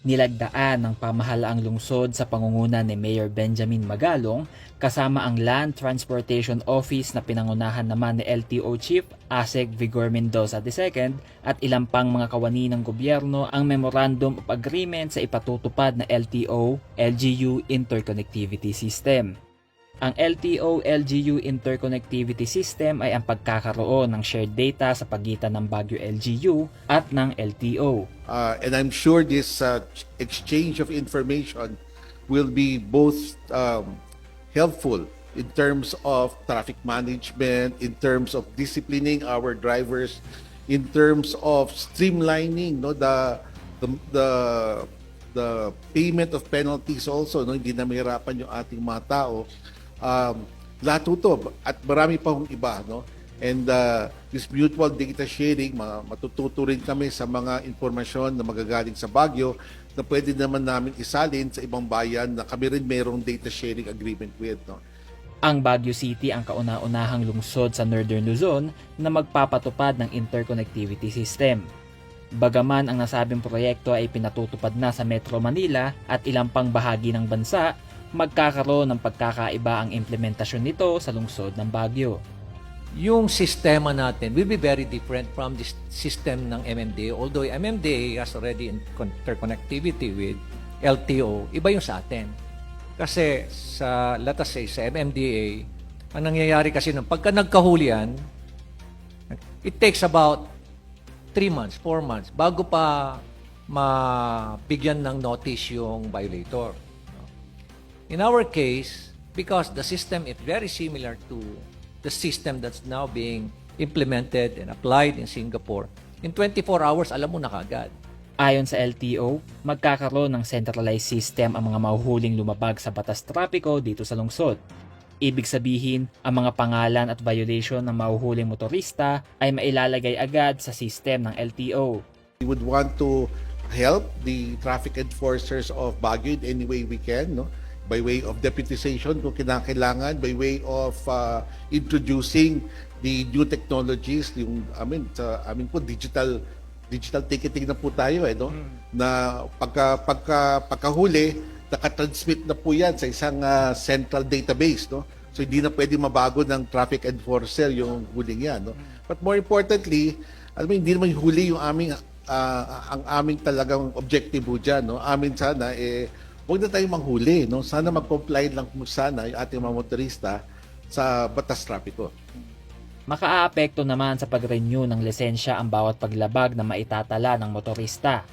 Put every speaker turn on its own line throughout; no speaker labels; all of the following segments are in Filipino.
Nilagdaan ng pamahalaang lungsod sa pangunguna ni Mayor Benjamin Magalong kasama ang Land Transportation Office na pinangunahan naman ni LTO Chief Asec Vigor Mendoza II at ilang pang mga kawani ng gobyerno ang Memorandum of Agreement sa ipatutupad na LTO-LGU Interconnectivity System. Ang LTO-LGU Interconnectivity System ay ang pagkakaroon ng shared data sa pagitan ng Baguio LGU at ng LTO.
And I'm sure this exchange of information will be both helpful in terms of traffic management, in terms of disciplining our drivers, in terms of streamlining the payment of penalties also, hindi na mahirapan yung ating mga tao. Lahat ito at marami pa hong iba, and this mutual data sharing, matututo rin kami sa mga impormasyon na magagaling sa Baguio na pwede naman namin isalin sa ibang bayan na kami rin mayroong data sharing agreement with.
Ang Baguio City ang kauna-unahang lungsod sa Northern Luzon na magpapatupad ng interconnectivity system. Bagaman ang nasabing proyekto ay pinatutupad na sa Metro Manila at ilang pang bahagi ng bansa, magkakaroon ng pagkakaiba ang implementasyon nito sa lungsod ng Baguio.
Yung sistema natin will be very different from the system ng MMDA. Although MMDA has already interconnectivity with LTO, iba yung sa atin. Kasi sa, let us say, sa MMDA, ang nangyayari kasi nung pagka nagkahulian, it takes about 3 months, 4 months, bago pa mabigyan ng notice yung violator. In our case, because the system is very similar to the system that's now being implemented and applied in Singapore, in 24 hours, alam mo na kagad.
Ayon sa LTO, magkakaroon ng centralized system ang mga mahuhuling lumabag sa batas trapiko dito sa lungsod. Ibig sabihin, ang mga pangalan at violation ng mahuhuling motorista ay mailalagay agad sa system ng LTO.
We would want to help the traffic enforcers of Baguio in any way we can, by way of deputization kung kinakailangan, by way of introducing the new technologies, yung sa amin po digital ticketing na po tayo na pagkahuli nakatransmit na po yan sa isang central database, so hindi na pwede mabago ng traffic enforcer yung huling yan, but more importantly, hindi naman huli yung ang aming talagang objective po dyan, amin sana huwag na tayong manghuli, sana mag-comply lang sana yung ating mga motorista sa batas trapiko.
Makaaapekto naman sa pag-renew ng lisensya ang bawat paglabag na maitatala ng motorista.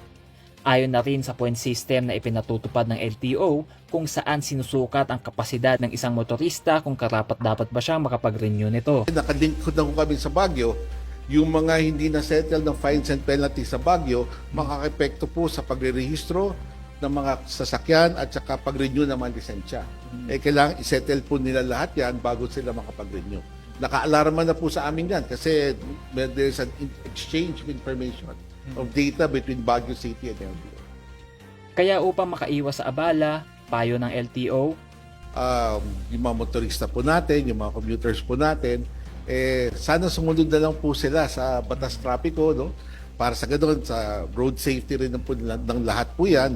Ayon na rin sa point system na ipinatutupad ng LTO kung saan sinusukat ang kapasidad ng isang motorista kung karapat-dapat ba siyang makapag-renew nito.
Nakalink ko na kami sa Baguio, yung mga hindi na-settle ng fines and penalties sa Baguio, makaka-epekto po sa pagre-rehistro ng mga sasakyan at saka pag-renew ng mga lisensya. Kailangan isettle po nila lahat yan bago sila makapag-renew. Naka-alarma na po sa amin yan kasi there's an exchange of information of data between Baguio City and LTO.
Kaya upang makaiwas sa abala, payo ng LTO,
yung mga motorista po natin, yung mga commuters po natin, sana sumunod na lang po sila sa batas trapiko, para sa ganoon, sa road safety rin po ng lahat po yan,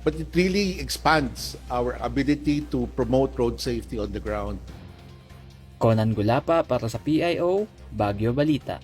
but it really expands our ability to promote road safety on the ground.
Conan Gulapa para sa PIO, Baguio Balita.